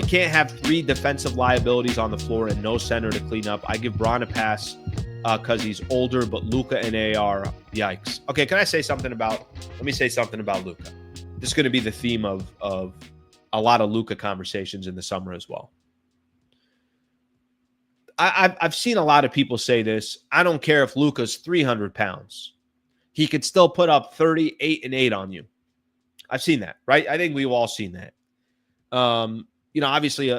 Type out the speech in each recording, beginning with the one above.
You can't have 3 defensive liabilities on the floor and no center to clean up. I give Bron a pass because he's older, but Luka and AR, yikes. Okay, can I say something about, let me say something about Luka. This is going to be the theme of a lot of Luka conversations in the summer as well. I've seen a lot of people say this. I don't care if Luka's 300 pounds. He could still put up 38 and 8 on you. I've seen that, right? I think we've all seen that. Obviously,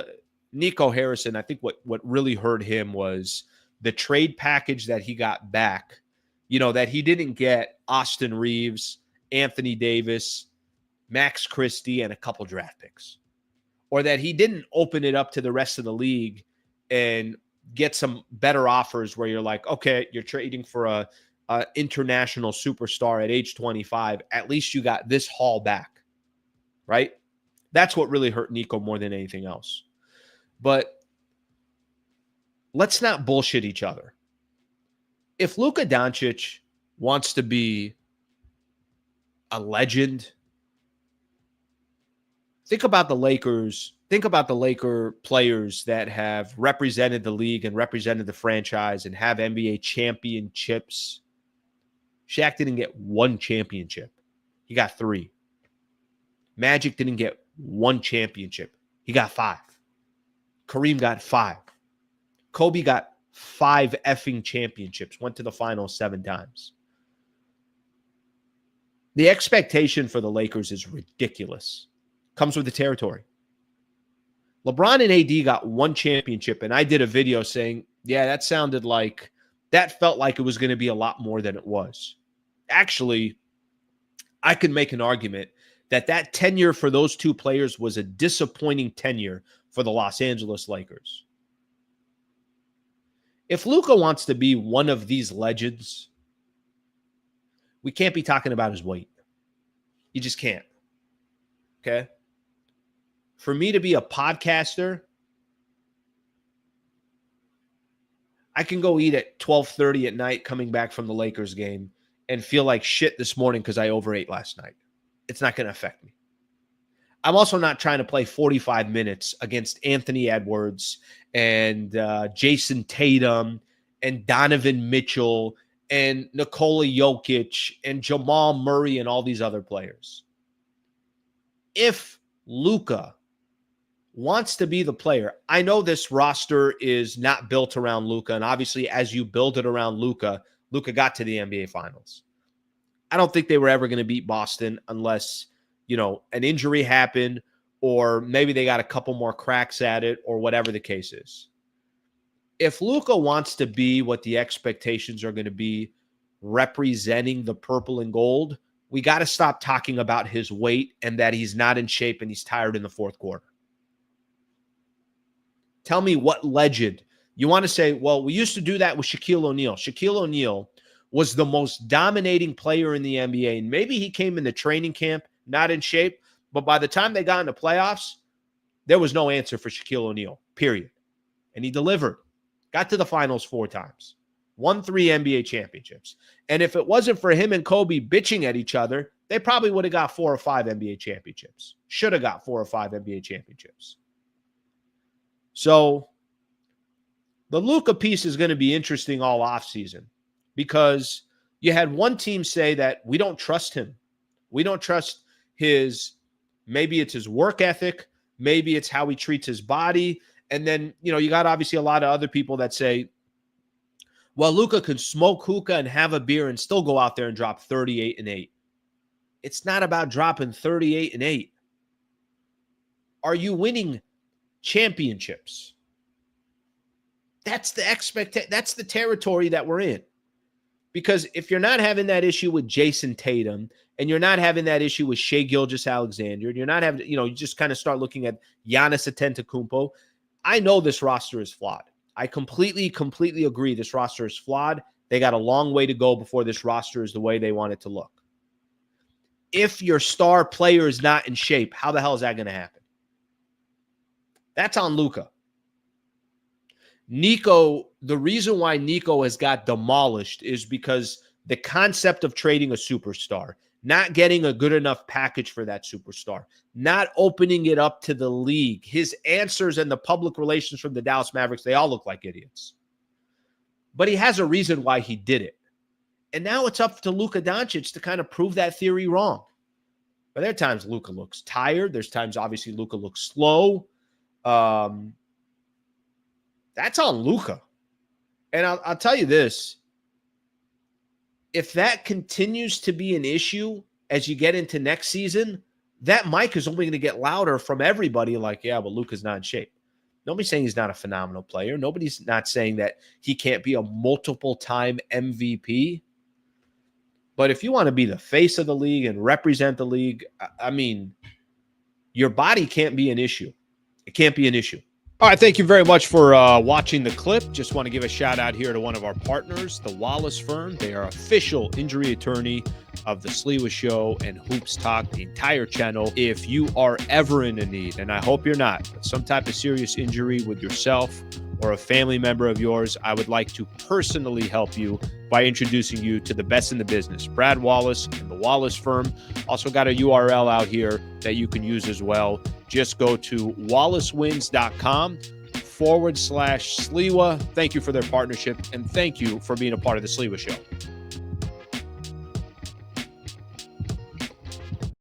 Nico Harrison, I think what really hurt him was the trade package that he got back, that he didn't get Austin Reeves, Anthony Davis, Max Christie, and a couple draft picks. Or that he didn't open it up to the rest of the league and get some better offers where you're like, okay, you're trading for a international superstar at age 25. At least you got this haul back, right? That's what really hurt Nico more than anything else. But let's not bullshit each other. If Luka Doncic wants to be a legend, think about the Lakers. Think about the Laker players that have represented the league and represented the franchise and have NBA championships. Shaq didn't get 1 championship. He got 3. Magic didn't get 1 championship. He got 5. Kareem got 5. Kobe got 5 effing championships. Went to the finals 7 times. The expectation for the Lakers is ridiculous. Comes with the territory. LeBron and AD got 1 championship, and I did a video saying, yeah, that felt like it was going to be a lot more than it was. Actually, I could make an argument that tenure for those 2 players was a disappointing tenure for the Los Angeles Lakers. If Luka wants to be one of these legends, we can't be talking about his weight. You just can't. Okay? For me to be a podcaster, I can go eat at 12:30 at night coming back from the Lakers game and feel like shit this morning because I overate last night. It's not going to affect me. I'm also not trying to play 45 minutes against Anthony Edwards and Jason Tatum and Donovan Mitchell and Nikola Jokic and Jamal Murray and all these other players. If Luka wants to be the player, I know this roster is not built around Luka, and obviously as you build it around Luka, Luka got to the NBA Finals. I don't think they were ever going to beat Boston unless, an injury happened or maybe they got a couple more cracks at it or whatever the case is. If Luka wants to be what the expectations are going to be representing the purple and gold, we got to stop talking about his weight and that he's not in shape and he's tired in the 4th quarter. Tell me what legend. You want to say, well, we used to do that with Shaquille O'Neal. Shaquille O'Neal was the most dominating player in the NBA. And maybe he came in the training camp not in shape, but by the time they got into playoffs, there was no answer for Shaquille O'Neal, period. And he delivered. Got to the finals 4 times. Won 3 NBA championships. And if it wasn't for him and Kobe bitching at each other, they probably would have got 4 or 5 NBA championships. Should have got 4 or 5 NBA championships. So the Luka piece is going to be interesting all offseason because you had one team say that we don't trust him. We don't trust maybe it's his work ethic. Maybe it's how he treats his body. And then, you got obviously a lot of other people that say, well, Luka can smoke hookah and have a beer and still go out there and drop 38 and 8. It's not about dropping 38 and 8. Are you winning championships? That's the territory that we're in. Because if you're not having that issue with Jason Tatum and you're not having that issue with Shai Gilgeous-Alexander, and you're not having, you just kind of start looking at Giannis Antetokounmpo, I know this roster is flawed. I completely agree this roster is flawed. They got a long way to go before this roster is the way they want it to look. If your star player is not in shape, how the hell is that going to happen? That's on Luka. Nico, the reason why Nico has got demolished is because the concept of trading a superstar not getting a good enough package for that superstar, not opening it up to the league. His answers and the public relations from the Dallas Mavericks, they all look like idiots. But he has a reason why he did it. And now it's up to Luka Doncic to kind of prove that theory wrong. But there are times Luka looks tired. There's times, obviously, Luka looks slow. That's on Luka. And I'll tell you this. If that continues to be an issue as you get into next season, that mic is only going to get louder from everybody like, yeah, but Luka's not in shape. Nobody's saying he's not a phenomenal player. Nobody's not saying that he can't be a multiple-time MVP. But if you want to be the face of the league and represent the league, I mean, your body can't be an issue. It can't be an issue. All right, thank you very much for watching the clip. Just want to give a shout out here to one of our partners, the Wallace firm. They are official injury attorney of the Sliwa Show and Hoops Talk, the entire channel. If you are ever in a need, and I hope you're not, but some type of serious injury with yourself or a family member of yours, I would like to personally help you by introducing you to the best in the business, Brad Wallace and the Wallace firm. Also got a URL out here that you can use as well. Just go to wallacewins.com/Sliwa. Thank you for their partnership, and thank you for being a part of the Sliwa Show.